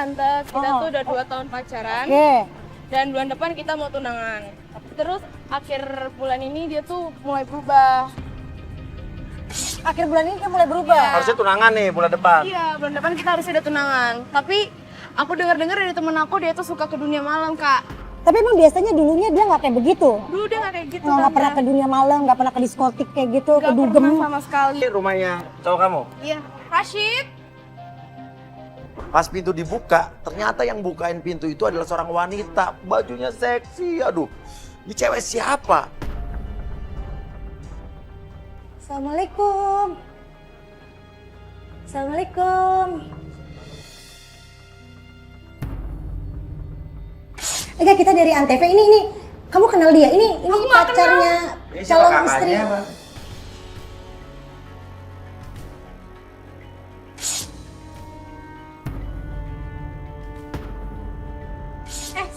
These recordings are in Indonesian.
Tante, kita tuh udah 2 tahun pacaran. Dan bulan depan kita mau tunangan. Terus akhir bulan ini dia tuh mulai berubah. Akhir bulan ini dia mulai berubah. Harusnya tunangan nih bulan depan. Iya, bulan depan kita harusnya ada tunangan. Tapi aku dengar-dengar dari temen aku dia tuh suka ke dunia malam, Kak. Tapi emang biasanya dulunya dia nggak kayak begitu. Dulu dia nggak kayak gitu, Nggak Tante. pernah ke dunia malam, nggak pernah ke diskotik kayak gitu, ke Nggak dugem. pernah sama sekali. Ini rumahnya cowok kamu. Iya, Rashid. Pas pintu dibuka, ternyata yang bukain pintu itu adalah seorang wanita. Bajunya seksi, aduh. Ini cewek siapa? Assalamualaikum. Assalamualaikum. Enggak, kita dari Antv. Ini kamu kenal dia? Ini Aku nggak pacarnya Ini siapa calon kakaknya, istri. Bang?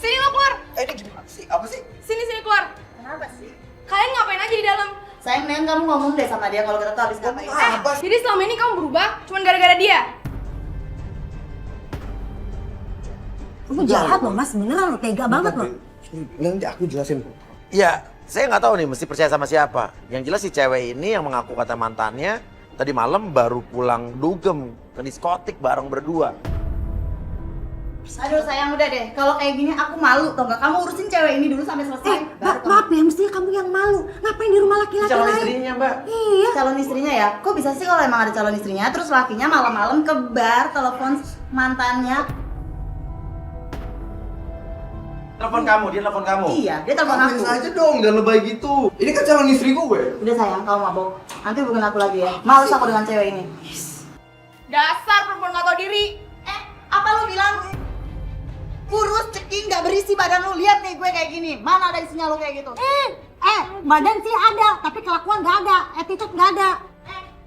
Sini lo keluar. Ini gimana sih? Apa sih? Sini keluar. Kenapa sih? Kalian ngapain aja di dalam? Sayang, mendingan kamu ngomong deh sama dia kalau kita tuh habis ngapain. Jadi selama ini kamu berubah cuman gara-gara dia? Kamu jahat loh mas, beneran lo tega banget loh. Nanti aku jelasin. Ya, saya nggak tahu nih mesti percaya sama siapa. Yang jelas si cewek ini yang mengaku kata mantannya tadi malam baru pulang dugem ke diskotik bareng berdua. Aduh sayang, udah deh. Kalau kayak gini aku malu, tau gak? Kamu urusin cewek ini dulu sampai selesai. baru kamu- Maaf ya, mestinya kamu yang malu. Ngapain di rumah laki-laki Calon lain? istrinya, Mbak. Iya. Calon istrinya ya? Kok bisa sih kalau emang ada calon istrinya, terus lakinya malam-malam ke bar, telepon mantannya? Telepon kamu, dia telepon kamu. Iya, dia telepon aku. aja dong, jangan lebay gitu. Ini kan calon istri gue. Udah sayang, kamu mabok. Nanti hubungin aku lagi ya. Males aku dengan cewek ini. Dasar perempuan gak tau diri. Apa lu bilang? Kurus, ceking, gak berisi badan lu. Lihat nih gue kayak gini. Mana ada isinya lu kayak gitu? Badan sih ada, tapi kelakuan nggak ada, attitude nggak ada.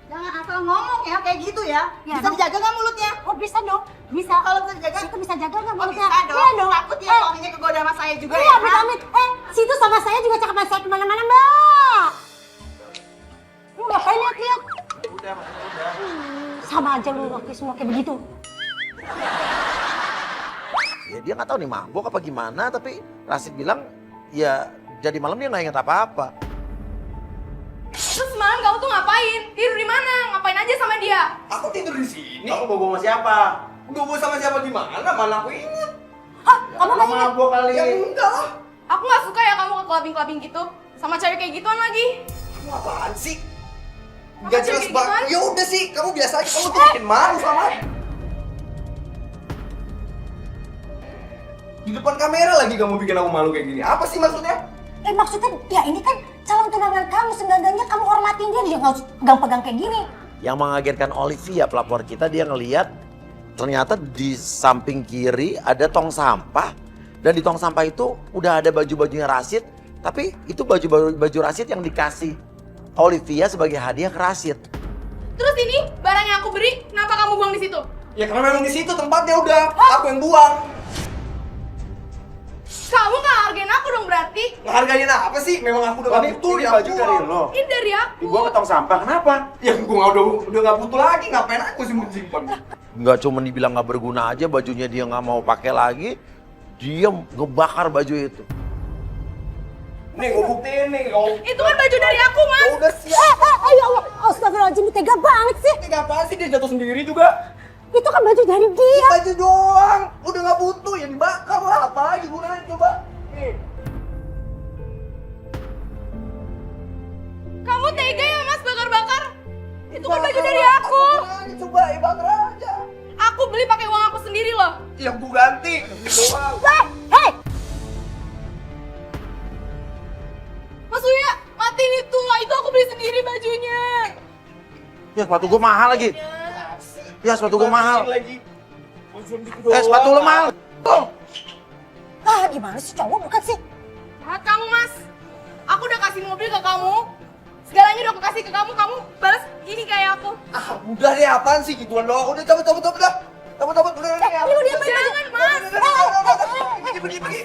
Jangan asal ngomong ya, kayak gitu ya. Ya, Bisa dong. dijaga nggak mulutnya? Oh bisa dong, bisa. Kalau bisa dijaga, Itu bisa jaga nggak oh, mulutnya? bisa dong. Iya dong. Takut ya suaminya kegoda sama saya juga Iya, ya. amit-amit. Situ sama saya juga cakapan saya kemana-mana, Mbak. Lu ngapain lihat-lihat? Udah, udah. Sama aja lu laki semua kayak begitu. Ya dia nggak tahu nih mabuk apa gimana, tapi Rashid bilang ya jadi malam dia nggak ingat apa-apa. Terus semalam kamu tuh ngapain? Tidur di mana? Ngapain aja sama dia? Aku tidur di sini. Kamu bobo sama siapa? Gue mau sama siapa di mana? Mana aku ingat. Hah, kamu nggak ingat? mabuk kali. Ya enggak lah. Aku gak suka ya kamu ke clubbing-clubbing gitu. Sama cewek kayak gituan lagi. Kamu apaan sih? Apa Gak cewek jelas kayak banget. gituan? Ya udah sih, kamu biasa aja. Kamu tuh bikin malu sama. Di depan kamera lagi kamu bikin aku malu kayak gini. Apa sih maksudnya? Maksudnya ya ini kan calon tunangan kamu, seenggaknya kamu hormatin dia nggak usah pegang-pegang kayak gini. Yang mengagetkan Olivia pelapor kita, dia ngelihat ternyata di samping kiri ada tong sampah dan di tong sampah itu udah ada baju-bajunya Rashid, tapi itu baju Rashid yang dikasih Olivia sebagai hadiah ke Rashid. Terus ini barang yang aku beri, kenapa kamu buang di situ? Ya karena memang di situ tempatnya udah. Aku yang buang. Kamu gak hargain aku dong berarti? Ngehargain apa sih? Memang aku udah gak butuh ini ya. baju dari lo. Ini dari aku. Dibuang ke tong sampah, kenapa? Ya gue udah gak butuh lagi. Ngapain aku simpen? Nggak cuma dibilang nggak berguna aja, bajunya dia nggak mau pakai lagi, dia ngebakar baju itu. Nih gue buktiin nih. Oh, Itu kan baju dari aku, Mas. ya udah siap. Ya Allah, astagfirullahaladzim, tega banget sih. Tega apaan sih, dia jatuh sendiri juga. Itu kan baju dari dia. Baju doang. Udah gak butuh ya dibakar lah. Apalagi gunanya coba. Nih. Kamu tega ya, Mas, bakar-bakar? Itu kan baju dari aku. Coba ya bakar aja. Aku beli pakai uang aku sendiri loh. Yang gue ganti. Ini doang. Hei, Mas Uya, matiin itu. Itu aku beli sendiri bajunya. Ya sepatu gue mahal lagi. Ya sepatu gue mahal. Lagi. Sepatu lo mahal. Oh. gimana sih cowok bukan sih? Jahat kamu, Mas. Aku udah kasih mobil ke kamu. Segalanya udah aku kasih ke kamu. Kamu balas gini kayak aku. Ah, udah deh apaan sih gituan doang. Udah cabut dah. Cabut udah. Ini udah jangan, Mas. Pergi.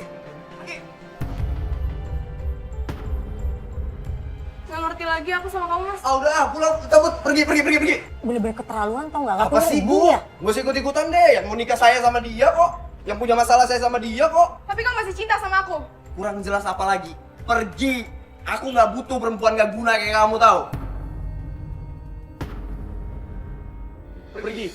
Nggak ngerti lagi lagi aku sama kamu, Mas. Ah udah, pulang, cabut, pergi. Bener-bener keterlaluan tau nggak? Apa sih bu? Ya? Gak usah ikut-ikutan deh, yang mau nikah saya sama dia kok. Yang punya masalah saya sama dia kok. Tapi kamu masih cinta sama aku. Kurang jelas apa lagi? Pergi. Aku nggak butuh perempuan nggak guna kayak kamu tahu. Pergi.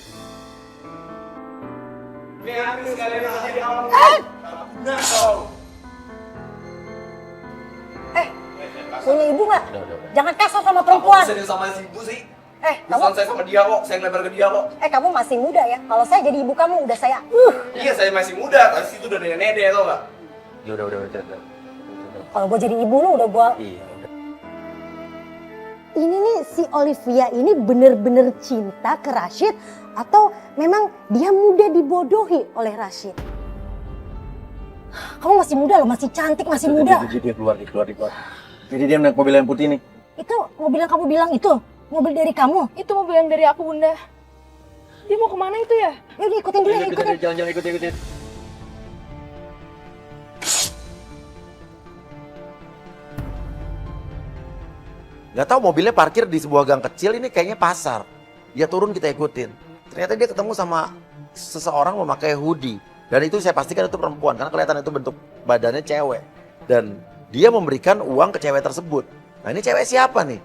Punya ibu nggak? Jangan kasar sama perempuan. Saya sama si ibu sih. Kamu, Urusan saya sama dia kok, saya ngelebar ke dia kok. kamu masih muda ya. Kalau saya jadi ibu kamu udah saya. Iya, saya masih muda, tapi itu udah nenek-nenek tau nggak? Ya udah. Kalau gue jadi ibu lu udah gue. Iya, udah. Ini nih si Olivia ini bener-bener cinta ke Rashid atau memang dia mudah dibodohi oleh Rashid? Kamu masih muda loh, masih cantik, masih muda. Dia keluar. Jadi dia naik mobil yang putih nih. Itu mobil yang kamu bilang itu, mobil dari kamu. Itu mobil yang dari aku, Bunda. Dia mau kemana itu ya? Yaudah ikutin dulu, ikutin. Jangan ikutin. Gak tahu mobilnya parkir di sebuah gang kecil, ini kayaknya pasar. Dia turun, kita ikutin. Ternyata dia ketemu sama seseorang memakai hoodie. Dan itu saya pastikan itu perempuan, karena kelihatan itu bentuk badannya cewek. Dan dia memberikan uang ke cewek tersebut. Nah ini cewek siapa nih?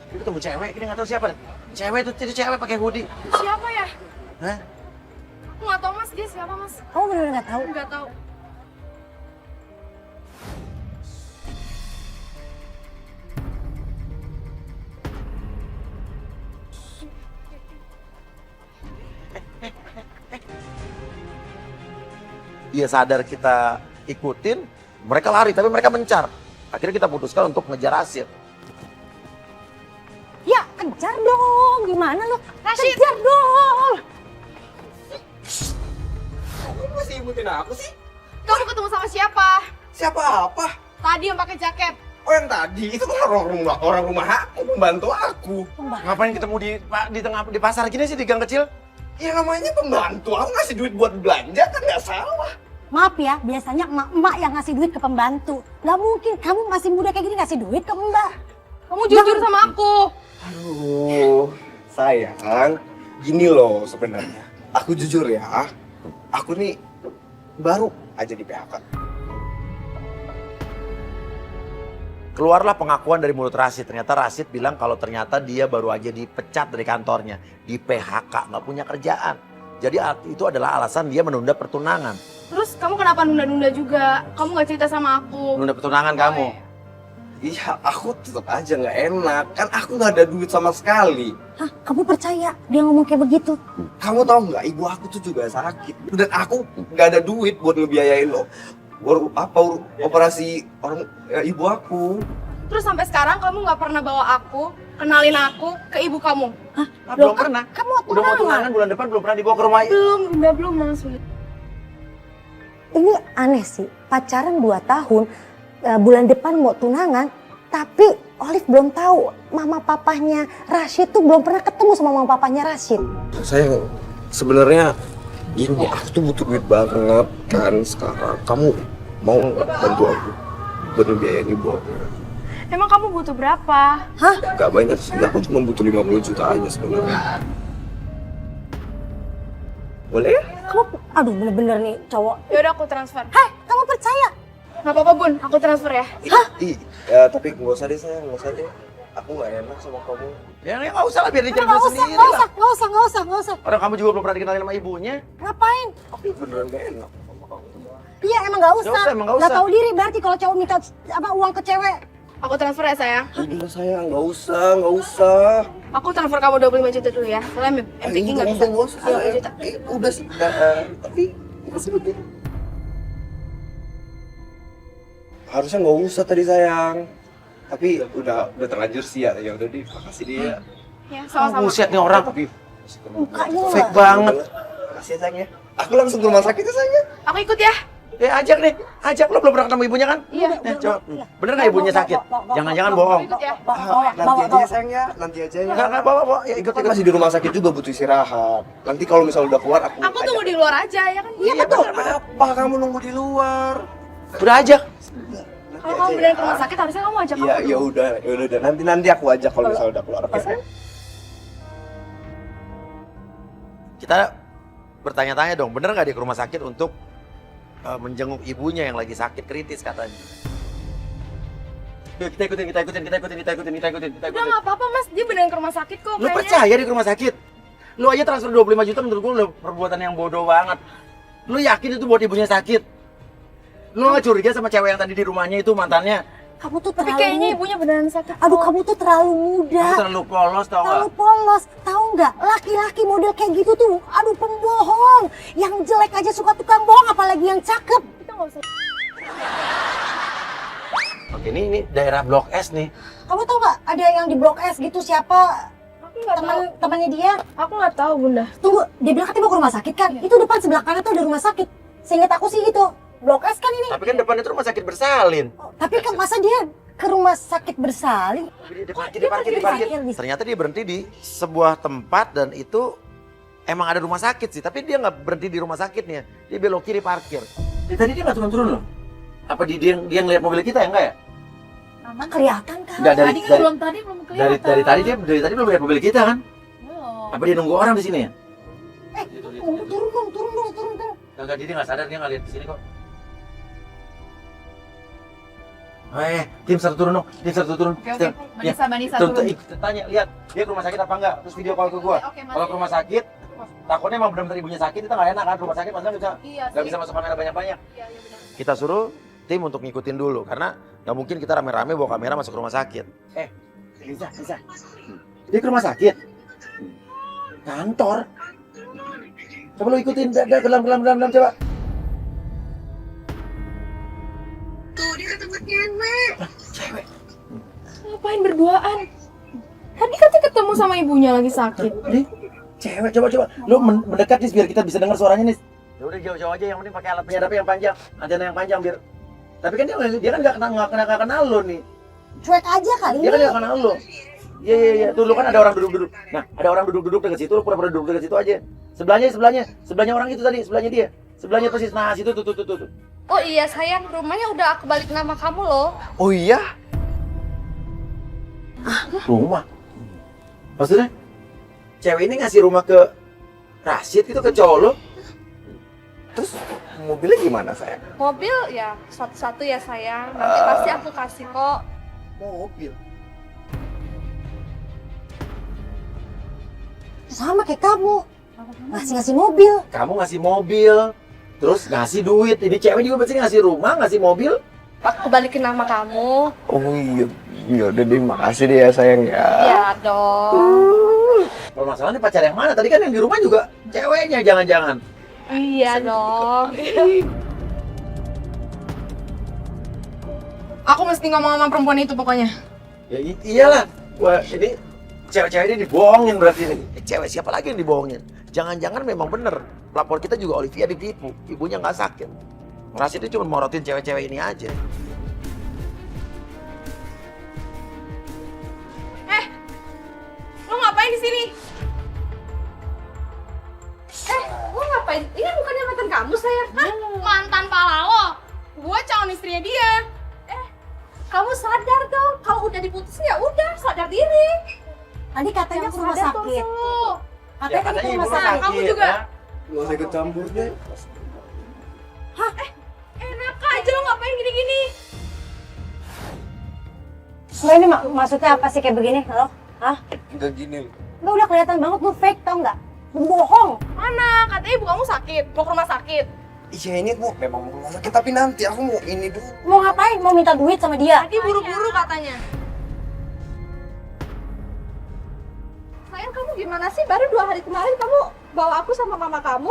Dia ketemu cewek, ini nggak tahu siapa. Cewek itu cewek pakai hoodie. Siapa ya? Hah? Aku nggak tahu, Mas. Dia siapa, Mas? Kamu bener-bener nggak tahu? Nggak tahu. Dia sadar kita ikutin, mereka lari tapi mereka mencar. Akhirnya kita putuskan untuk ngejar Rashid. Ya kejar dong, gimana lo? Rashid! Kejar dong. Kamu masih ikutin aku sih? Kamu ketemu sama siapa? Siapa apa? Tadi yang pakai jaket. Oh yang tadi itu kan orang rumah aku, pembantu aku. Ngapain ketemu di pasar gini sih, di gang kecil? Ya namanya pembantu, aku ngasih duit buat belanja kan nggak salah. Maaf ya, biasanya emak-emak yang ngasih duit ke pembantu. Gak mungkin kamu masih muda kayak gini ngasih duit ke mbak. Kamu jujur sama aku. Aduh, sayang, gini loh sebenarnya. Aku jujur ya, aku nih baru aja di PHK. Keluarlah pengakuan dari mulut Rashid. Ternyata Rashid bilang kalau ternyata dia baru aja dipecat dari kantornya. Di PHK, nggak punya kerjaan. Jadi itu adalah alasan dia menunda pertunangan. Terus kamu kenapa nunda-nunda juga? Kamu nggak cerita sama aku. Menunda pertunangan kamu. Iya, aku tetap aja nggak enak. Kan aku nggak ada duit sama sekali. Hah, kamu percaya dia ngomong kayak begitu? Kamu tahu nggak, ibu aku tuh juga sakit. Dan aku nggak ada duit buat ngebiayain lo. Operasi orang ibu aku. Terus sampai sekarang kamu nggak pernah bawa aku, kenalin aku ke ibu kamu. Belum pernah. Kamu Udah mau tunangan bulan depan belum pernah dibawa ke rumah. Belum, Mas. Ini aneh sih, pacaran 2 tahun, bulan depan mau tunangan, tapi Olive belum tahu mama papahnya Rashid tuh belum pernah ketemu sama mama papahnya Rashid. Saya sebenarnya gini, aku tuh butuh duit banget kan sekarang. Kamu mau nggak bantu aku buat ngebiayain ibu aku? Emang kamu butuh berapa? Hah? Gak banyak sih, aku cuma butuh 50 juta aja sebenarnya. Boleh ya? Kamu, aduh bener-bener nih cowok. Yaudah aku transfer. Hei, kamu percaya? Nggak apa-apa Bun, aku transfer ya. Ya tapi nggak usah deh sayang, nggak usah deh. Aku nggak enak sama kamu. Ya nggak usah lah, biar dia Nggak jalan usah, sendiri nggak lah. usah, nggak usah, nggak usah, nggak usah. Orang kamu juga belum pernah dikenalin sama ibunya. Ngapain? Aku beneran gak enak sama kamu. Iya emang nggak usah. Emang nggak Nggak usah. tahu diri berarti kalau cowok minta uang ke cewek. Aku transfer ya sayang. Udah sayang, nggak usah. Aku transfer kamu 25 juta dulu ya. Soalnya MPG nggak bisa. Nggak usah. 20 juta. Udah sih, tapi masih begitu. Harusnya nggak usah tadi sayang. Tapi udah terlanjur sih ya. Ya udah deh, makasih dia. Ya, sama-sama. Buset nih orang. Tapi Mukanya Fake banget. makasih ya sayang ya. Aku langsung ke rumah sakit ya sayang ya. Aku ikut ya. Ajak nih, ajak. Lo belum pernah ketemu ibunya kan? Iya. Coba. Bener nggak ibunya sakit? Jangan-jangan bohong. Ikut ya. Nanti aja ya sayang ya, nanti aja ya. Enggak, bawa. Ya, ikut. Kan masih di rumah sakit juga butuh istirahat. Nanti kalau misal udah keluar aku Aku tunggu di luar aja ya kan? Iya, betul. Apa kamu nunggu di luar? Udah ajak. Kalau kamu beneran ke rumah sakit harusnya kamu ajak Iya, aku. ya udah. Nanti aku ajak kalau misal udah keluar. Oke, sayang. Kita bertanya-tanya dong, bener nggak dia ke rumah sakit untuk menjenguk ibunya yang lagi sakit kritis katanya? Yuk, kita ikutin. Udah nggak apa-apa mas, dia beneran ke rumah sakit kok Lu kayaknya. percaya dia ke rumah sakit? Lu aja transfer 25 juta menurut gua udah perbuatan yang bodoh banget. Lu yakin itu buat ibunya sakit? Lu nggak curiga sama cewek yang tadi di rumahnya itu mantannya? Kamu tuh Tapi terlalu... kayaknya ibunya beneran sakit. Aduh, kok. kamu tuh terlalu muda. Kamu terlalu polos tau Terlalu gak? polos. Tahu nggak? Laki-laki model kayak gitu tuh, aduh pembohong. Yang jelek aja suka tukang bohong, apalagi yang cakep. Kita nggak usah. Oke, ini daerah Blok S nih. Kamu tahu nggak? Ada yang di Blok S gitu, siapa Aku nggak tahu. temannya dia? Aku nggak tahu bunda. Tunggu, dia bilang katanya mau ke rumah sakit kan? Iya. Itu depan sebelah kanan tuh ada rumah sakit. Seingat aku sih gitu. Blok S kan ini. Tapi kan depan itu rumah sakit bersalin. Oh, tapi kan masa dia ke rumah sakit bersalin? Dia parkir. Ternyata dia berhenti di sebuah tempat dan itu emang ada rumah sakit sih. Tapi dia nggak berhenti di rumah sakitnya. Dia belok kiri parkir. Tadi dia nggak turun loh. Apa dia ngeliat mobil kita ya enggak ya? Mama kelihatan kan? Enggak, Tadi kan belum kelihatan. dari tadi belum lihat mobil kita kan? Belum. Apa dia nunggu orang di sini ya? Turun dong. Enggak, dia nggak sadar, dia nggak lihat di sini kok. Tim satu turun dong, turun. Oke. Manisa Tuh, turun. tanya, lihat dia ke rumah sakit apa enggak? Terus video call ke gua. Oke, Mas. Kalau ke rumah sakit, takutnya emang benar-benar ibunya sakit, kita nggak enak kan? Rumah sakit masa Iya nggak sih. bisa masuk kamera banyak-banyak. Iya benar. Kita suruh tim untuk ngikutin dulu, karena nggak mungkin kita rame-rame bawa kamera masuk rumah sakit. Bisa. Dia ke rumah sakit. Kantor. Coba lu ikutin, gelam coba. Cewek. Ngapain berduaan? Tadi katanya ketemu sama ibunya lagi sakit. Nih, cewek, coba. Lu mendekat nih biar kita bisa dengar suaranya nih. Ya udah jauh-jauh aja, yang penting pakai alat penyadap yang panjang, antena yang panjang biar. Tapi kan dia kan nggak kenal lo nih. Cuek aja kali Dia kan ini. nggak kenal lo. Iya. Tuh lu kan ada orang duduk-duduk. Nah, ada orang duduk-duduk dekat situ, lu pura-pura duduk dekat situ aja. Sebelahnya orang itu tadi, sebelahnya dia. Sebelahnya persis. Nah, situ tuh. Oh iya sayang, rumahnya udah aku balik nama kamu loh. Oh iya? Rumah? Maksudnya? Cewek ini ngasih rumah ke Rashid itu, ke cowok lo? Terus mobilnya gimana sayang? Mobil ya satu-satu ya sayang, nanti pasti aku kasih kok. Mobil? Sama kayak kamu. Ngasih mobil. Kamu ngasih mobil, terus ngasih duit. Ini cewek juga pasti ngasih rumah, ngasih mobil. Aku balikin nama kamu. Oh iya. Ya udah deh, makasih deh ya sayang ya. Ya dong. Kalau masalahnya pacar yang mana? Tadi kan yang di rumah juga ceweknya, jangan-jangan. Iya dong. Aku mesti ngomong sama perempuan itu pokoknya. Ya iyalah. Wah, ini cewek-cewek ini dibohongin berarti ini. Cewek siapa lagi yang dibohongin? Jangan-jangan memang bener. Pelapor kita juga Olivia ditipu. Ibunya nggak sakit. Rashid itu cuma morotin cewek-cewek ini aja. Lo ngapain di sini? Lo ngapain? Ini bukannya mantan kamu sayang? Hah? Mantan pala lo. Gua calon istrinya dia. Kamu sadar dong, kalau udah diputus ya udah sadar diri. Tadi katanya ke rumah Sadar sakit. dong, Su. Katanya tadi ke ibu rumah lo sakit. Kamu juga. ya. Gak usah ikut campur deh. Enak aja lo ngapain gini-gini. Nggak, ini maksudnya apa sih kayak begini? Halo? Hah? Enggak gini. Lo udah kelihatan banget lu fake, tau nggak? Lu bohong. Mana? Katanya ibu kamu sakit, mau ke rumah sakit. Iya ini bu, memang mau sakit tapi nanti aku mau ini dulu. Mau ngapain? Mau minta duit sama dia? Tadi buru-buru katanya. Sayang kamu gimana sih? Baru 2 hari kemarin kamu bawa aku sama mama kamu.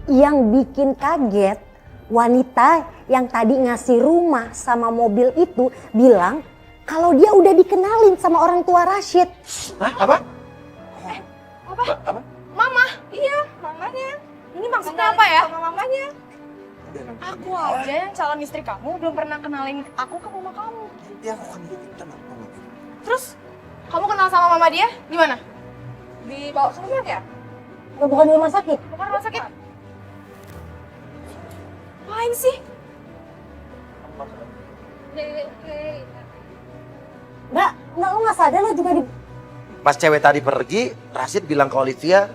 Yang bikin kaget, wanita yang tadi ngasih rumah sama mobil itu bilang kalau dia udah dikenalin sama orang tua Rashid. Hah? Apa? Mama, iya, mamanya. Ini Ini maksudnya apa ya? Sama mamanya. Aku aja yang calon istri kamu belum pernah kenalin aku ke mama kamu. Nanti aku akan bikin tenang. Terus kamu kenal sama mama dia di mana? Dibawa keluar ya? Bukan di rumah sakit. Bukan rumah sakit. Apaan sih? Mbak, lu nggak sadar lo juga di... Pas cewek tadi pergi, Rashid bilang ke Olivia,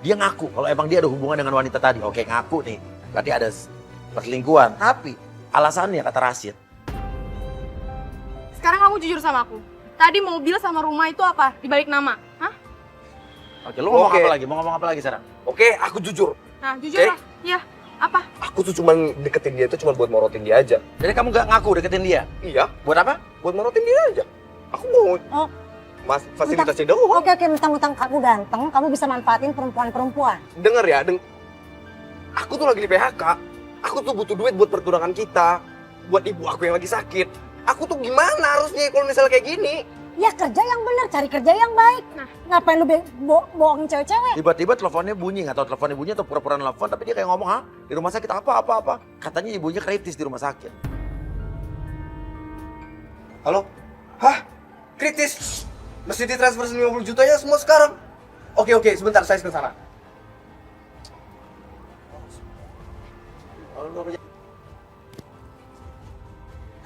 dia ngaku kalau emang dia ada hubungan dengan wanita tadi. Oke, ngaku nih. Berarti ada perselingkuhan. Tapi alasannya kata Rashid, Sekarang kamu jujur sama aku. Tadi mobil sama rumah itu apa? Di balik nama? Hah? oke, lu ngomong Oke. apa lagi? Mau ngomong apa lagi sekarang? Oke, aku jujur. Nah, jujur Oke. lah. Iya. Apa? Aku tuh cuman deketin dia itu cuma buat morotin dia aja. Jadi kamu gak ngaku deketin dia? Iya, Buat apa? buat morotin dia aja. Aku mau Oh. mas fasilitasnya doang. Oke, mentang-mentang kamu ganteng, kamu bisa manfaatin perempuan-perempuan. Denger ya, aku tuh lagi di PHK. Aku tuh butuh duit buat pertunangan kita, buat ibu aku yang lagi sakit. Aku tuh gimana harusnya kalau misalnya kayak gini? Ya kerja yang benar, cari kerja yang baik. Nah, ngapain lu bohongin cewek-cewek? Tiba-tiba teleponnya bunyi, nggak tahu teleponnya bunyi atau pura-pura nelfon, tapi dia kayak ngomong, "Hah? Di rumah sakit apa? Katanya ibunya kritis di rumah sakit. Halo? Hah? Kritis? Mesti ditransfer 50 juta ya semua sekarang? Oke, sebentar saya ke sana.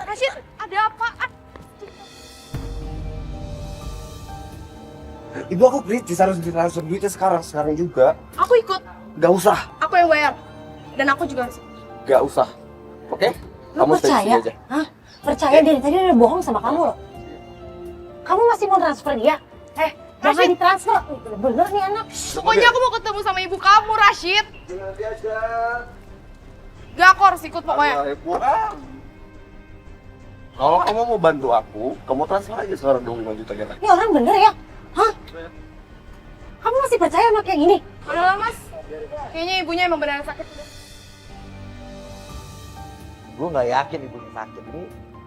Rashid, ada apaan? Ibu aku kritis harus ditransfer duitnya sekarang juga. Aku ikut. Gak usah, Aku yang bayar. Dan aku juga. gak usah. Oke? Lu stay di percaya? sini aja. Hah? Percaya dari tadi dia udah bohong sama kamu loh. Kamu masih mau transfer dia? Jangan Rashid. ditransfer. Bener nih anak. Pokoknya aku mau ketemu sama ibu kamu, Rashid. Nanti aja. Gak, aku harus ikut pokoknya. Kalau kamu mau bantu aku, kamu transfer aja sekarang dong 5 juta kita. Ini orang bener ya? Hah? Kamu masih percaya sama kayak gini? Udah lah, Mas. Kayaknya ibunya emang beneran sakit. Gue nggak yakin ibunya sakit. Ini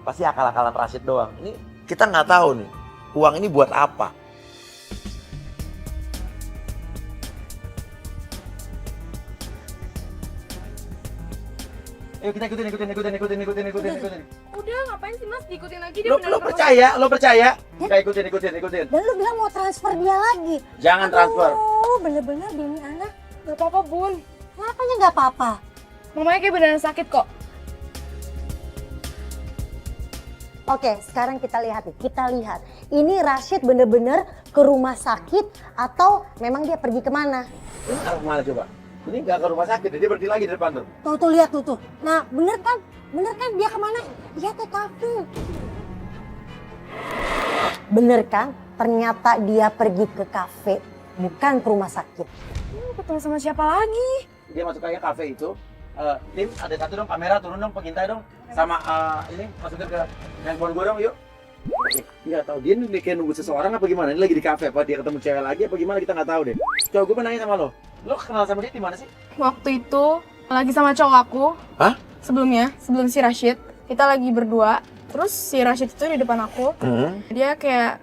pasti akal-akalan Rashid doang. Ini kita nggak tahu nih, uang ini buat apa. Ayo kita ikutin. Udah, ngapain sih, Mas? Diikutin lagi. Dia Lo beneran percaya? Kita ikutin. Dan lu bilang mau transfer dia lagi. Jangan transfer. Oh, bener-bener dia ini anak. Gak apa-apa, Bun. Kenapanya nggak apa-apa? Mamanya kayak beneran sakit kok. Oke, sekarang kita lihat nih. Kita lihat. Ini Rashid bener-bener ke rumah sakit atau memang dia pergi kemana? Ini arah kemana coba? Ini nggak ke rumah sakit, dia berdiri lagi di depan tuh. Tuh, lihat tuh. Nah, bener kan? Dia kemana? Dia ke kafe. Bener kan? Ternyata dia pergi ke kafe, bukan ke rumah sakit. Ketemu sama siapa lagi? Dia masuk kayak kafe itu. Tim, ada satu dong kamera, turun dong pengintai dong. Sama ini masukin ke handphone gue dong, yuk. Oke, nggak tahu dia nih kayak nunggu seseorang apa gimana? Ini lagi di kafe apa dia ketemu cewek lagi apa gimana kita nggak tahu deh. Coba gue mau nanya sama lo kenal sama dia di mana sih? Waktu itu lagi sama cowok aku. Hah? Sebelum si Rashid, kita lagi berdua. Terus si Rashid itu di depan aku. Dia kayak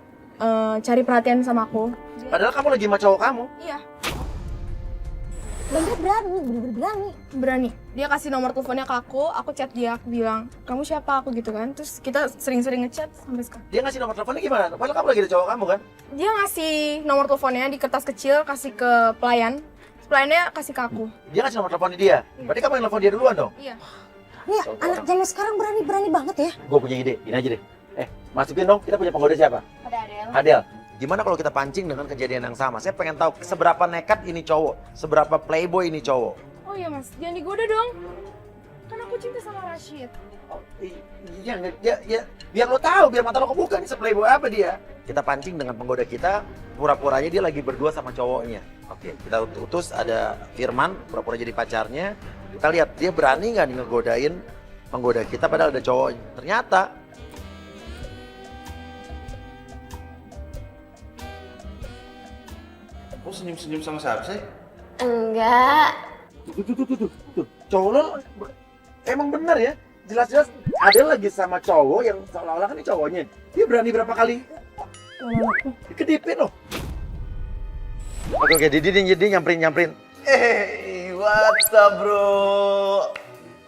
cari perhatian sama aku. Padahal kamu lagi sama cowok kamu. Iya, Dan dia bener-bener berani. berani. Dia kasih nomor teleponnya ke aku chat dia, aku bilang, kamu siapa? Aku gitu kan. Terus kita sering-sering ngechat sampai sekarang. Dia ngasih nomor teleponnya gimana? Padahal kamu lagi ada cowok kamu kan? Dia ngasih nomor teleponnya di kertas kecil, kasih ke pelayan. Pelayannya kasih ke aku. Dia ngasih nomor teleponnya dia. Berarti kamu yang telepon dia duluan dong? Iya. Nih, anak zaman sekarang berani banget ya. Gue punya ide, gini aja deh. Masukin dong, kita punya penggoda siapa? Ada Adel. Adel. Gimana kalau kita pancing dengan kejadian yang sama? Saya pengen tahu seberapa nekat ini cowok, seberapa playboy ini cowok. Oh iya, Mas, jangan digoda dong. Kan aku cinta sama Rashid. Ya, biar lo tahu, biar mata lo kebuka nih se-playboy apa dia. Kita pancing dengan penggoda kita, pura-puranya dia lagi berdua sama cowoknya. Oke, kita utus ada Firman, pura-pura jadi pacarnya. Kita lihat dia berani nggak nih ngegodain penggoda kita padahal ada cowoknya. Ternyata Kamu senyum-senyum sama siapa sih? Enggak. tuh, cowok lo emang bener ya. Jelas-jelas ada lagi sama cowok yang seolah-olah kan ini cowoknya. Dia berani berapa kali kedipin loh. Oke, jadi nyamperin. What's up bro?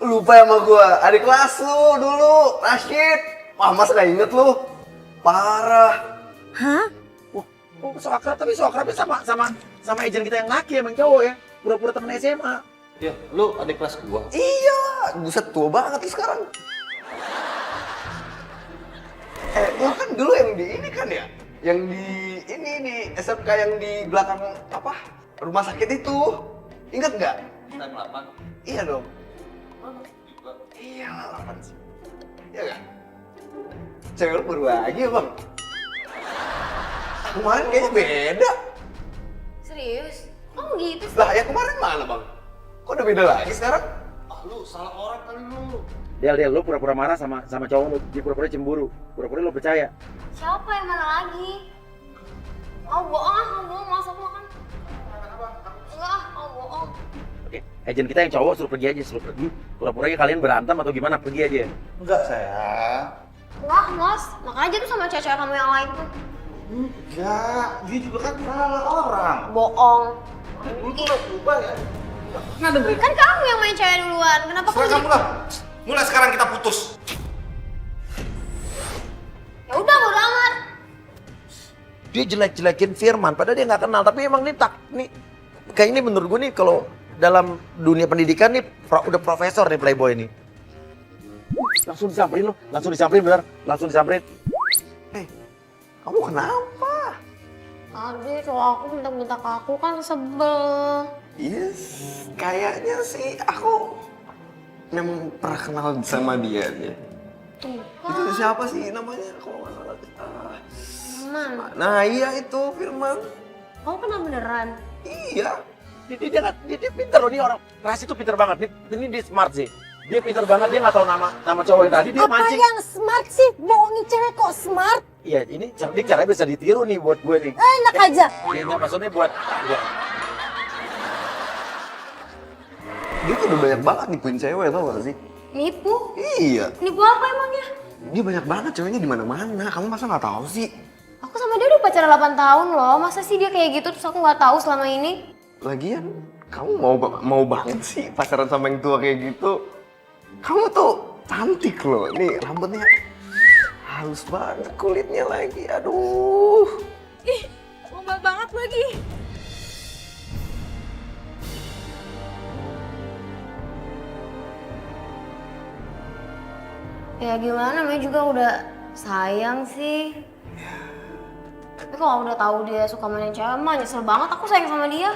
Lupa sama gua, adik kelas lu dulu, Rashid. Wah masa gak inget lu? Parah. Hah? Oh, so akrab tapi so akrabnya sama agent kita yang laki emang cowok ya. Pura-pura temen SMA. Ya, lu adik kelas gua. Iya, buset tua banget lu sekarang. Lu kan dulu yang di ini kan ya? Yang di ini di SMK yang di belakang apa? Rumah sakit itu. Ingat nggak? Kita 8. Iya dong. Iya lah 8 sih. Iya nggak? Cewek lu baru lagi ya bang? Kemarin kayaknya beda. Serius? Oh gitu sih. Lah ya kemarin mana bang? Kok udah beda lagi sekarang? Lu salah orang kali lu. Del, lu pura-pura marah sama cowok lu. Dia pura-pura cemburu. Pura-pura lu percaya. Siapa yang mana lagi? Oh bohong, masa aku makan. Enggak, bohong. Oke, agent kita yang cowok suruh pergi aja, suruh pergi. Pura-puranya kalian berantem atau gimana, pergi aja. Enggak sayang. Enggak, Mas. Makan aja tuh sama cewek kamu yang lain tuh. Enggak, dia juga kan salah orang. Bohong. Lu tuh lupa ya? Kan kamu yang main cewek duluan. Kenapa kamu Sekarang kamu lah. Mulai sekarang kita putus. Ya udah, bodo amat. Dia jelek-jelekin Firman, padahal dia nggak kenal. Tapi emang nih kayak ini menurut gue nih kalau dalam dunia pendidikan nih udah profesor nih playboy nih. Langsung disamperin lo, langsung disamperin bener, langsung disamperin. Kamu kenapa? Tadi kalau aku minta ke aku kan sebel. Yes, kayaknya sih aku memang pernah kenal sama dia deh. Itu siapa sih namanya? Kalau nggak salah. Mana? Nah iya itu Firman. Kamu kenal beneran? Iya. Dia pinter loh, nih orang Rasi tuh pinter banget. Ini dia smart sih. Dia pinter banget, dia nggak tahu nama cowok yang tadi, dia Apa mancing. yang smart sih? Bohongin cewek kok smart? Iya, ini cerdik, caranya bisa ditiru nih buat gue nih. Enak aja. Iya, maksudnya buat Dia tuh udah banyak banget nipuin cewek tau gak sih? Nipu? Iya. Nipu apa emangnya? Dia banyak banget ceweknya di mana-mana. Kamu masa nggak tahu sih? Aku sama dia udah pacaran 8 tahun loh. Masa sih dia kayak gitu terus aku nggak tahu selama ini? Lagian kamu mau banget sih pacaran sama yang tua kayak gitu. Kamu tuh cantik loh. Nih rambutnya halus banget, kulitnya lagi. Aduh. Ih, lomba banget lagi. Ya gimana, namanya juga udah sayang sih. Tapi kalau udah tahu dia suka main cewek mah nyesel banget aku sayang sama dia.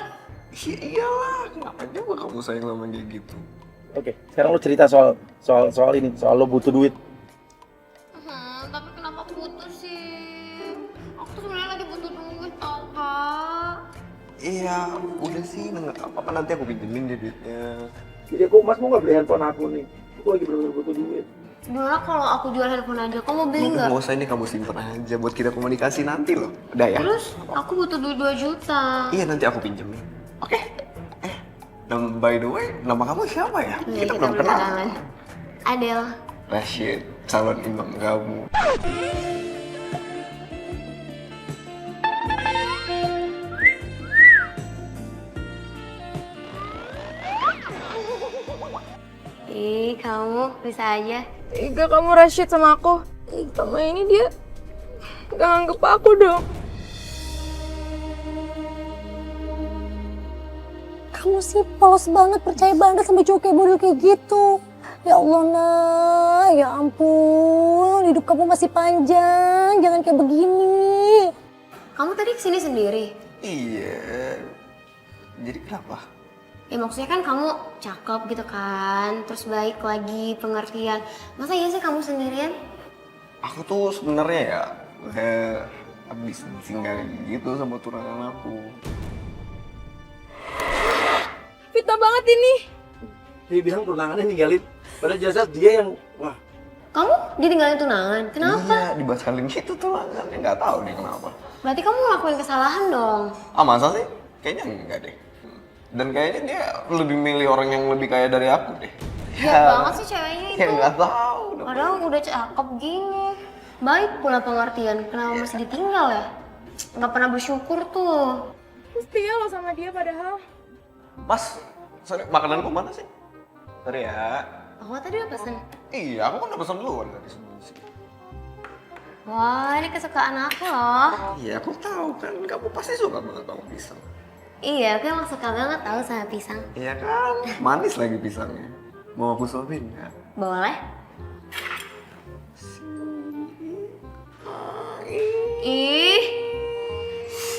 Iya iyalah, kenapa juga kamu sayang sama kayak gitu? Oke, sekarang lo cerita soal ini, soal lo butuh duit. Tapi kenapa putus sih? Aku tuh sebenarnya lagi butuh duit tau Kak. Iya, udah sih, nggak apa-apa nanti aku pinjemin deh duitnya. Jadi aku, Mas mau nggak beli handphone aku nih? Aku lagi bener-bener butuh duit. Gimana kalau aku jual handphone aja? Kamu mau beli nggak? Nggak usah, ini kamu simpen aja buat kita komunikasi nanti loh. Udah ya? Terus aku butuh duit 2 juta. Iya nanti aku pinjemin. Oke. Dan by the way, nama kamu siapa ya? Iya, kita belum kenal. kenalan. Adel. Rashid, calon imam kamu. Ih, kamu bisa aja. Enggak, kamu Rashid sama aku. Sama ini dia nggak anggap aku dong. Kamu sih polos banget, percaya banget sama cowok kayak bodoh kayak gitu. Ya Allah, Nah, ya ampun, hidup kamu masih panjang, jangan kayak begini. Kamu tadi kesini sendiri? Iya. Jadi kenapa? Ya maksudnya kan kamu cakep gitu kan, terus baik lagi, pengertian. Masa iya sih kamu sendirian? Aku tuh sebenarnya ya habis ditinggalin gitu sama tunangan aku. Fitnah banget ini. Dia bilang tunangannya ninggalin, padahal jelas dia yang, wah. Kamu ditinggalin tunangan? Kenapa? Iya, dibatalin gitu tunangannya, nggak tahu deh kenapa. Berarti kamu ngelakuin kesalahan dong. Ah masa sih? Kayaknya enggak deh. Dan kayaknya dia lebih milih orang yang lebih kaya dari aku deh. Jahat banget sih ceweknya itu. Ya nggak tahu. Padahal udah cakep gini. Baik pula pengertian, kenapa masih ditinggal ya? Nggak pernah bersyukur tuh. Setia lo sama dia padahal. Mas, Sorry, makanan kok mana sih? Sorry ya. Aku tadi udah pesen. Iya, aku kan udah pesan duluan tadi sebelum sini. Wah, ini kesukaan aku loh. Iya, aku tahu kan. Kamu pasti suka banget sama pisang. Iya, aku emang suka banget tahu sama pisang. Iya kan? Manis lagi pisangnya. Mau aku suapin ya? Boleh? Ih,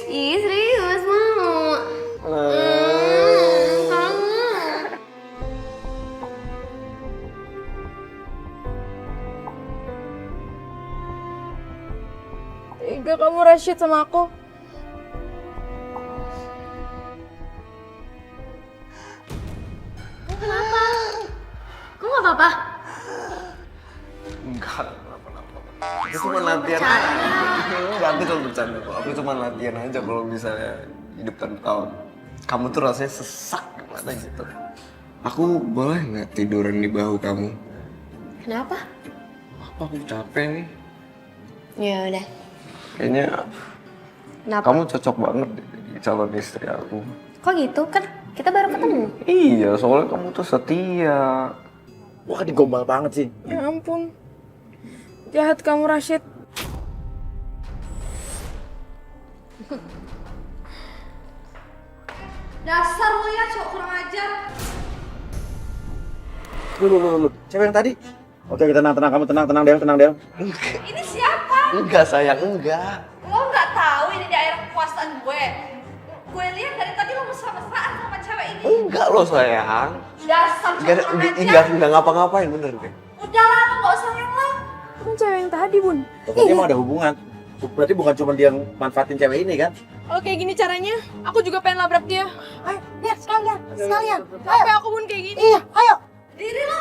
serius mau. Kangen. Tega kamu Rashid sama aku. Kenapa? Kamu gak apa-apa? Enggak, kenapa-napa. Aku cuma latihan aja. Enggak, aku cuma bercanda kok. Aku cuma latihan aja kalau misalnya hidup tanpa tahun. Kamu tuh rasanya sesak gimana gitu. Aku boleh nggak tiduran di bahu kamu? Kenapa? Apa aku capek nih? Ya udah. Kayaknya Kenapa? kamu cocok banget deh jadi calon istri aku. Kok gitu? Kan kita baru ketemu. Iya, soalnya kamu tuh setia. Wah, digombal banget sih. Ya ampun. Jahat kamu Rashid. Dasar lu ya cowok kurang ajar. Lu. Cewek yang tadi? Oke, tenang, kamu tenang Del. Ini siapa? Enggak sayang, enggak. Lo nggak tahu ini daerah kekuasaan gue. Gue lihat dari tadi lo mesra-mesraan sama cewek ini. Enggak loh sayang. Dasar cowok kurang ajar. Enggak ngapa-ngapain bener deh. Udahlah, lo nggak usah ngelak. Kamu cewek yang tadi, Bun. Pokoknya emang ada hubungan. Berarti bukan cuma dia yang manfaatin cewek ini kan? Kalau kayak gini caranya, aku juga pengen labrak dia. Ayo, lihat sekalian. Sampai aku pun kayak gini. Iya, ayo. Diri lo.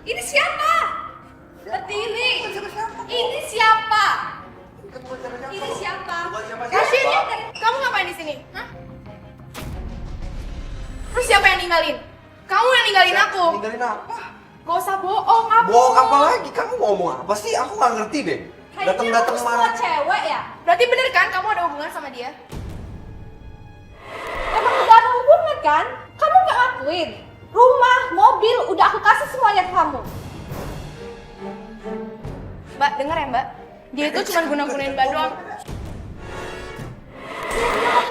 Ini siapa? Berdiri. Ini siapa? Ini siapa? Rashid, kamu ngapain di sini? Hah? Terus siapa yang ninggalin? Kamu yang ninggalin aku. Ninggalin apa? Gak usah bohong, apa? Bohong apa lagi? Kamu ngomong apa sih? Aku nggak ngerti deh. Datang-datang semua marah. cewek ya? Berarti bener kan kamu ada hubungan sama dia? Emang udah ada hubungan kan? Kamu nggak ngakuin? Rumah, mobil, udah aku kasih semuanya ke kamu. Mbak, denger ya Mbak. Dia itu cuma guna-gunain Mbak doang.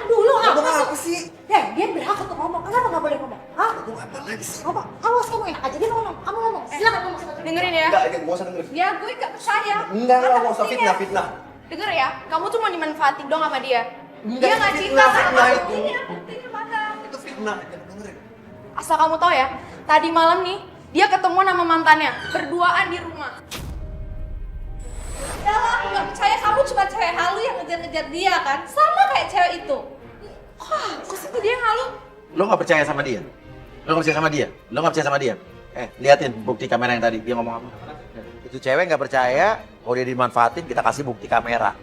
Dulu Ngomong apa sih? dia berhak untuk ngomong. Kenapa nggak boleh ngomong? Hah? Ngomong apa lagi sih? Ngomong. Awas kamu ya. Aja dia ngomong. Kamu ngomong. Silakan ngomong. Dengerin ya. Enggak, gak usah dengerin. Ya gue nggak percaya. Enggak, nggak usah fitnah. Denger ya, kamu tuh mau dimanfaatin dong sama dia. Enggak, Dia itu nggak cinta fitnah, sama fitnah kamu. itu. Ini buktinya mana? Itu fitnah, jangan dengerin. Asal kamu tahu ya, tadi malam nih dia ketemu sama mantannya, berduaan di rumah. Udah lah, aku nggak percaya kamu cuma cewek halu yang ngejar-ngejar dia kan? Sama kayak cewek itu. Wah, kok sih dia yang halu? Lo nggak percaya sama dia? Lo nggak percaya sama dia? Liatin bukti kamera yang tadi, dia ngomong apa? Itu cewek nggak percaya, kalau dia dimanfaatin kita kasih bukti kamera.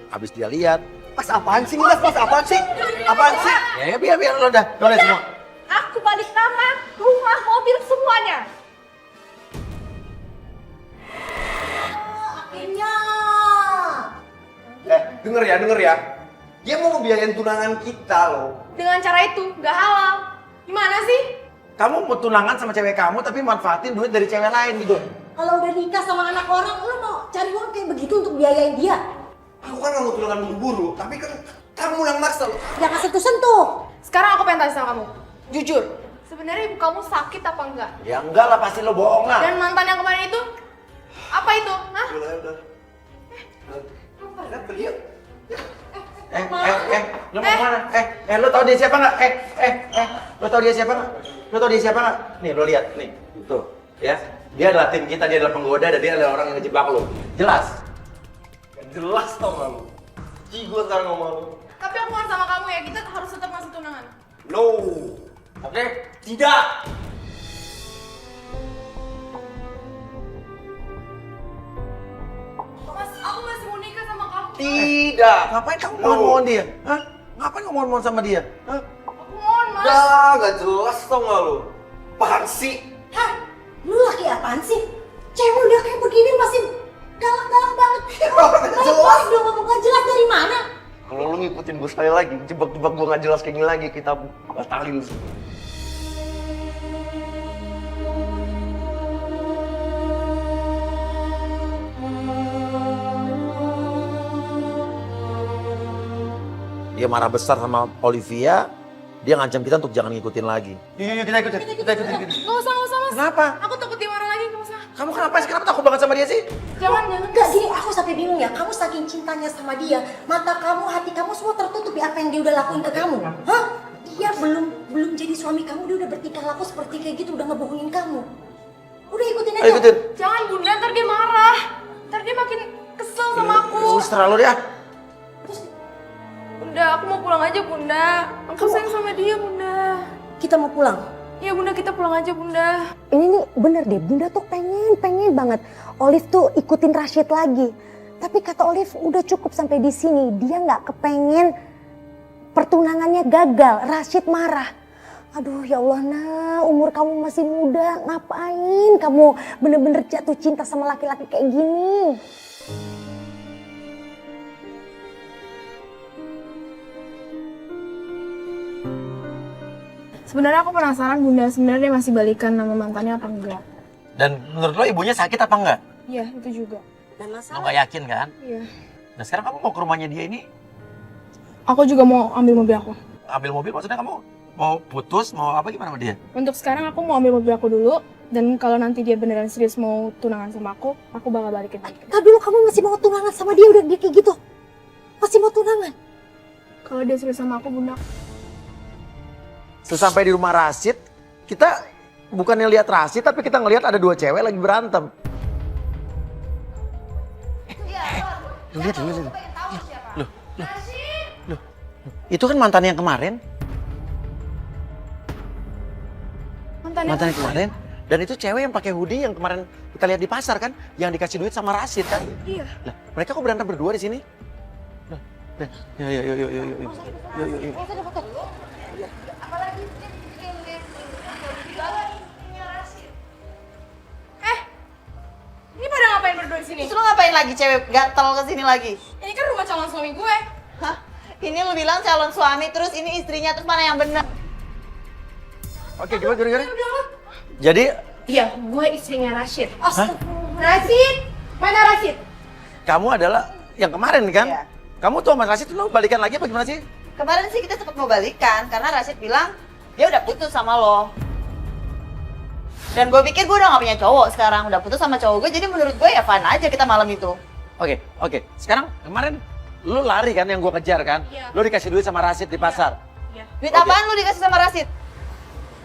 Habis dia lihat. Mas apaan sih? Mas apaan sih? Apaan sih? Ya biar lo dah, lo lihat semua. Aku balik nama, rumah, mobil, semuanya. Akhirnya. Denger ya. Dia mau ngebiayain tunangan kita loh. Dengan cara itu, nggak halal. Gimana sih? Kamu mau tunangan sama cewek kamu tapi manfaatin duit dari cewek lain gitu. Kalau udah nikah sama anak orang, lu mau cari uang kayak begitu untuk biayain dia? Aku kan nggak mau tunangan buru-buru, tapi kan kamu yang maksa loh. Jangan sentuh-sentuh. Sekarang aku pengen tanya sama kamu. Jujur, sebenarnya ibu kamu sakit apa enggak? Ya enggak lah, pasti lo bohong lah. Dan mantan yang kemarin itu? Apa itu? Hah? Udah. Pergi yuk. Lo mau kemana? Lo tau dia siapa nggak? Lo tau dia siapa nggak? Nih, lo lihat, nih, tuh, ya. Dia adalah tim kita, dia adalah penggoda, dan dia adalah orang yang ngejebak lo. Jelas. Jelas tau gak lu? Gue sekarang ngomong lu. Tapi aku mau sama kamu ya, kita harus tetap masuk tunangan. No. Oke? Tidak. Mas, aku masih mau nikah sama kamu. Tidak. Ngapain kamu mohon-mohon dia? Hah? Ngapain kamu mohon-mohon sama dia? Hah? Aku mohon, Mas. Udah, gak jelas tau gak lu? Apaan sih? Hah? Lu laki apaan sih? Cewek udah kayak begini masih galak-galak banget. Gak jelas. Udah ngomong gak jelas dari mana? Kalau lu ngikutin gue sekali lagi, jebak-jebak gue gak jelas kayak gini lagi, kita batalin semua. dia marah besar sama Olivia, dia ngancam kita untuk jangan ngikutin lagi. Yuk, kita ikutin. Nggak usah mas. Kenapa? Aku takut dia marah lagi, nggak usah. Kamu kenapa sih? Kenapa takut banget sama dia sih? Jangan. Enggak, gini aku sampai bingung ya. Kamu saking cintanya sama dia, mata kamu, hati kamu semua tertutup di apa yang dia udah lakuin ke kamu. Hah? Dia belum jadi suami kamu, dia udah bertingkah laku seperti kayak gitu, udah ngebohongin kamu. Udah ikutin aja. Ayo ikutin. Jangan bunda, ntar dia marah. Ntar dia makin kesel sama aku. Terlalu dia. Bunda, aku mau pulang aja bunda. Aku sayang sama dia bunda. Kita mau pulang. Iya bunda, kita pulang aja bunda. Ini nih bener deh, Bunda tuh pengen banget Olive tuh ikutin Rashid lagi. Tapi kata Olive udah cukup sampai di sini. Dia nggak kepengen pertunangannya gagal. Rashid marah. Aduh ya Allah, nah umur kamu masih muda, ngapain kamu bener-bener jatuh cinta sama laki-laki kayak gini? Sebenarnya aku penasaran bunda, sebenarnya dia masih balikan sama mantannya apa enggak? Dan menurut lo ibunya sakit apa enggak? Iya, itu juga. Dan Lo masalah gak yakin kan? Iya. Nah sekarang kamu mau ke rumahnya dia ini, Aku juga mau ambil mobil aku. ambil mobil maksudnya kamu mau putus, mau apa gimana sama dia? Untuk sekarang aku mau ambil mobil aku dulu. Dan kalau nanti dia beneran serius mau tunangan sama aku bakal balikin lagi. tadi dulu kamu masih mau tunangan sama dia, udah dia kayak gitu. Masih mau tunangan? Kalau dia serius sama aku bunda, Sesampai di rumah Rashid, kita bukannya lihat Rashid, tapi kita ngelihat ada dua cewek lagi berantem. Lihat. Loh. Itu kan mantan yang kemarin. Mantan yang kemarin. Dan itu cewek yang pakai hoodie yang kemarin kita lihat di pasar kan, yang dikasih duit sama Rashid kan. Iya. Lah, mereka kok berantem berdua di sini? Loh, yuk. ini pada ngapain berdua di sini? Terus lu ngapain lagi cewek gatel kesini lagi? Ini kan rumah calon suami gue. Hah? Ini lu bilang calon suami, terus ini istrinya, terus mana yang benar? Oke, gimana? Jadi, Iya, gue istrinya Rashid. Rashid? Mana Rashid? kamu adalah yang kemarin kan? Iya. Kamu tuh sama Rashid lu balikan lagi apa gimana sih? Kemarin sih kita sempat mau balikan, karena Rashid bilang dia udah putus sama lo. Dan gue pikir gue udah gak punya cowok sekarang, udah putus sama cowok gue, jadi menurut gue ya fun aja kita malam itu. Oke. Sekarang kemarin lu lari kan yang gua kejar kan? Iya. Lu dikasih duit sama Rashid di pasar. Iya. Duit Oke. apaan lu dikasih sama Rashid?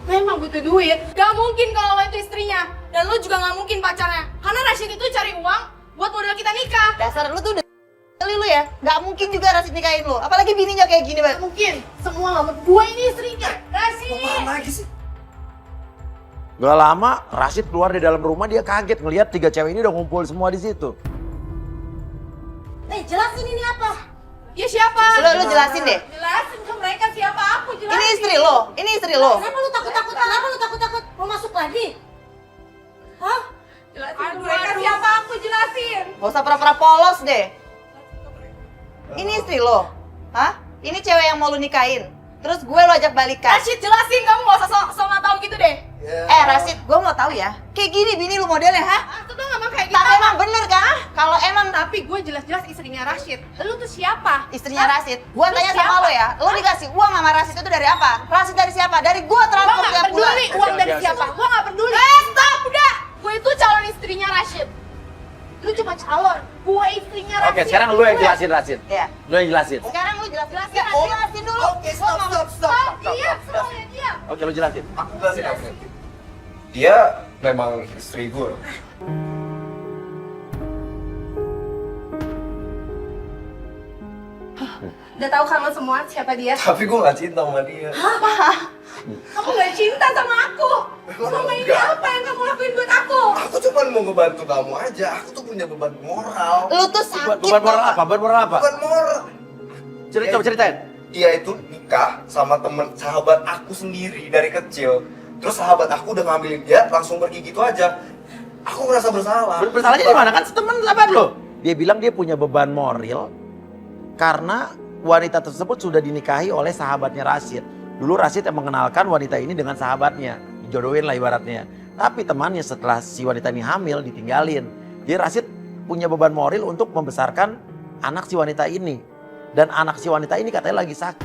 Memang butuh duit. Gak mungkin kalau lo itu istrinya. Dan lo juga gak mungkin pacarnya. Karena Rashid itu cari uang buat modal kita nikah. Dasar lu tuh udah kali lu ya, gak mungkin juga Rashid nikahin lu, apalagi bininya kayak gini banget. Mungkin. Semua lama. Gue ini istrinya. Rashid. lagi sih? Gak lama Rashid keluar dari dalam rumah, dia kaget ngelihat 3 cewek ini udah ngumpul semua di situ. Jelasin ini apa? Ya siapa? Lu jelasin deh. Jelasin ke mereka siapa aku. Jelasin. Ini istri lo. Kenapa lu takut-takut? Kenapa lu takut-takut? Mau masuk lagi? Hah? Jelasin mereka siapa aku. Jelasin. Gak usah pura-pura polos deh. Ini istri lo. Hah? Ini cewek yang mau lu nikahin. Terus gue lo ajak balikan. Rashid jelasin, kamu gak usah sok nggak tahu gitu deh. Rashid, gue mau tahu ya. Kayak gini bini lu modelnya, hah? Itu tuh emang kayak gitu. Tapi emang bener kan? Kalau emang Tapi gue jelas-jelas istrinya Rashid. Lu tuh siapa? istrinya Hah? Rashid, gue Lu tanya siapa? sama lo ya. Lo dikasih uang sama Rashid itu dari apa? Rashid dari siapa? Dari gue Gue transfer gak tiap bulan. peduli uang dari siapa. Gue gak peduli. Stop, udah. Gue itu calon istrinya Rashid. Lu cuma calon. Gue istrinya Rashid. Oke, sekarang lu yang jelasin Rashid. Iya. Lu yang jelasin. Sekarang lu jelasin dulu. Oke, stop. Diam, semuanya diam. Oke, lu jelasin. Aku jelasin. Dia memang istri gue. Udah tahu kamu semua siapa dia? Tapi gue gak cinta sama dia. Kamu gak cinta sama aku. Selama ini Enggak. apa yang kamu lakuin buat aku? Aku cuma mau ngebantu kamu aja. Aku tuh punya beban moral. Lu tuh sakit. Buat moral Bapak. apa? Buat moral apa? Bukan moral. Coba ceritain. Dia itu nikah sama temen sahabat aku sendiri dari kecil. Terus sahabat aku udah ngambilin dia langsung pergi gitu aja. Aku ngerasa bersalah. Bersalahnya di mana kan teman sahabat lo? Dia bilang dia punya beban moral karena wanita tersebut sudah dinikahi oleh sahabatnya Rashid. Dulu Rashid yang mengenalkan wanita ini dengan sahabatnya, dijodohin lah ibaratnya. Tapi temannya setelah si wanita ini hamil ditinggalin. Jadi Rashid punya beban moral untuk membesarkan anak si wanita ini. Dan anak si wanita ini katanya lagi sakit.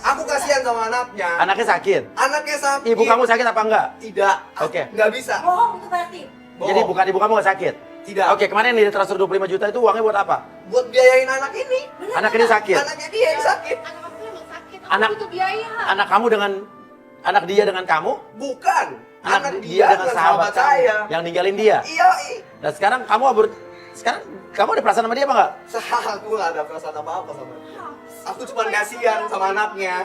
Aku kasihan sama anaknya. Anaknya sakit. Anaknya sakit. Ibu kamu sakit apa enggak? Tidak. Oke. Nggak bisa. Bohong itu berarti. Jadi bukan ibu kamu nggak sakit? Tidak. Oke, kemarin yang ditransfer 25 juta itu uangnya buat apa? Buat biayain anak ini. Anak ini sakit. Anaknya dia yang sakit. Anak aku emang sakit, aku Anak- butuh biaya. Anak kamu dengan anak dia dengan kamu? Bukan. Anak dia dengan sahabat kamu saya. yang ninggalin dia. Iya. Dan sekarang kamu sekarang kamu ada perasaan sama dia apa enggak? Aku nggak ada perasaan apa-apa sama dia. Aku cuma kasihan sama anaknya.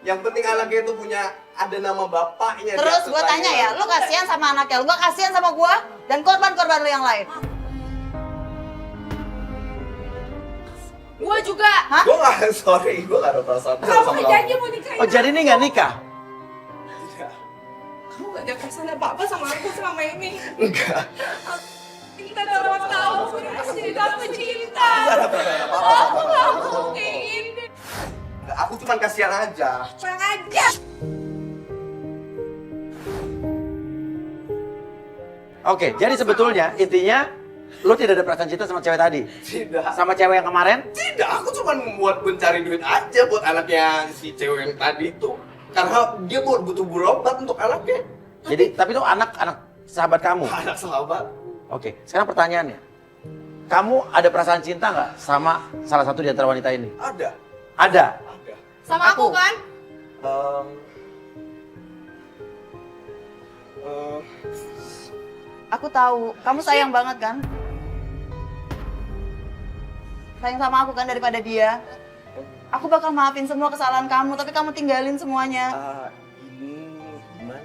Yang penting anaknya itu punya ada nama bapaknya. Terus di gue atas tanya ya, saya. lu kasihan sama anaknya, lu gak kasihan sama gue dan korban-korban lu yang lain. Gua juga. Gue nggak, sorry, gue nggak ada perasaan sama Kamu kamu. janji mau nikahin Oh, jadi ini nggak nikah? kamu gak ada perasaan apa-apa sama aku selama ini. Enggak. Kita udah lama tahu, aku jadi dalam cinta. Nggak ada perasaan apa-apa Aku sama gak kamu. mungkin. Aku cuma kasihan aja. Kurang aja. Oke, jadi sebetulnya intinya lu tidak ada perasaan cinta sama cewek tadi? Tidak. Sama cewek yang kemarin? Tidak, aku cuma buat mencari duit aja buat anaknya si cewek yang tadi itu. Karena dia butuh berobat untuk anaknya. Jadi, tapi itu anak sahabat kamu? Anak sahabat. Oke, sekarang pertanyaannya. Kamu ada perasaan cinta nggak sama salah satu di antara wanita ini? Ada. Ada? Ada. Sama aku kan? Aku tahu, kamu sayang banget kan? Sayang sama aku kan daripada dia. Aku bakal maafin semua kesalahan kamu, tapi kamu tinggalin semuanya. Ini gimana?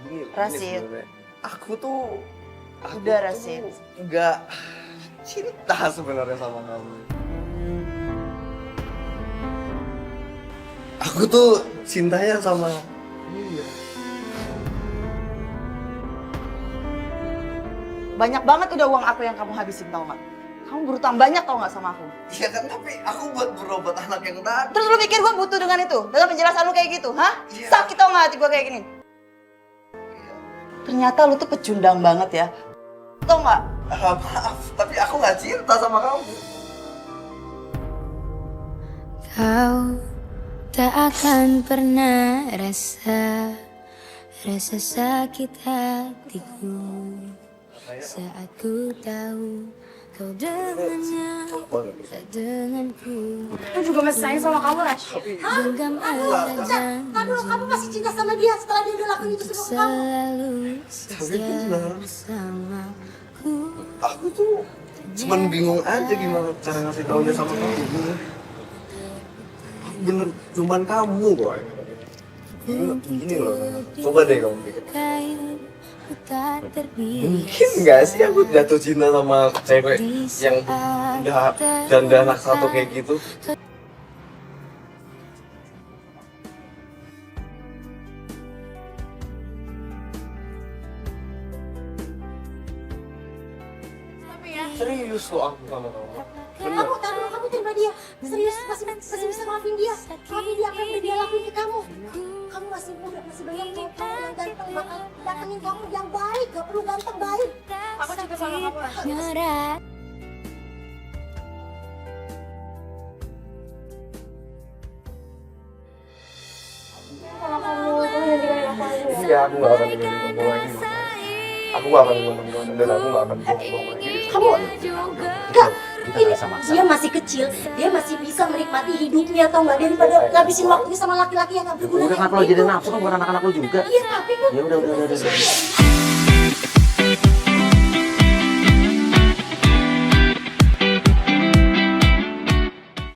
Gini Rasid. sebenarnya. Aku tuh Udah, Rasid. Nggak cinta sebenarnya sama kamu. Aku tuh cintanya sama dia. Banyak banget udah uang aku yang kamu habisin, tau gak? Kamu berutang banyak tau gak sama aku? Iya kan, tapi aku buat berobat anak yang tadi. Terus lu pikir gue butuh dengan itu? Dengan penjelasan lu kayak gitu, hah? Iya. Sakit tau gak hati gue kayak gini? Ternyata lu tuh pecundang banget ya. Tau gak? Maaf, tapi aku nggak cinta sama kamu. Kau tak akan pernah rasa sakit hatiku saat ku tahu kau dengannya tak denganku. Aku juga masih sayang sama kamu, Rashid. Genggam ada janji Kamu masih cinta sama dia setelah dia udah lakuin itu semua ke kamu. selalu setia bersamaku. Aku tuh cuman bingung aja gimana cara ngasih taunya sama kamu. Aku bener cuman kamu kok. Gini loh, coba deh kamu pikir. Kayu tak terbiasa. Mungkin nggak sih aku jatuh cinta sama cewek yang udah janda anak satu kayak gitu? Tapi ya, Serius loh aku sama kamu. Kamu terima dia. Serius masih bisa maafin dia. Maafin dia apa yang udah dia lakuin ke kamu. Kamu masih muda, masih banyak cowok yang ganteng. Maka datengin kamu yang baik, gak perlu ganteng, baik. aku cinta sama kamu, Rashid. Nyerah. Kalau kamu udah tinggalin aku aja. Iya, aku nggak akan ninggalin kamu lagi. Aku nggak akan ninggalin kamu dan aku nggak akan bohong lagi. Kamu, Kak, Kita ini nggak sama-sama. dia masih kecil. Dia masih bisa menikmati hidupnya, tau nggak? Daripada ngabisin waktunya sama laki-laki yang nggak berguna. Udah, kenapa lo jadi nafsu kan bukan anak-anak lo juga? Iya, tapi kan Ya udah.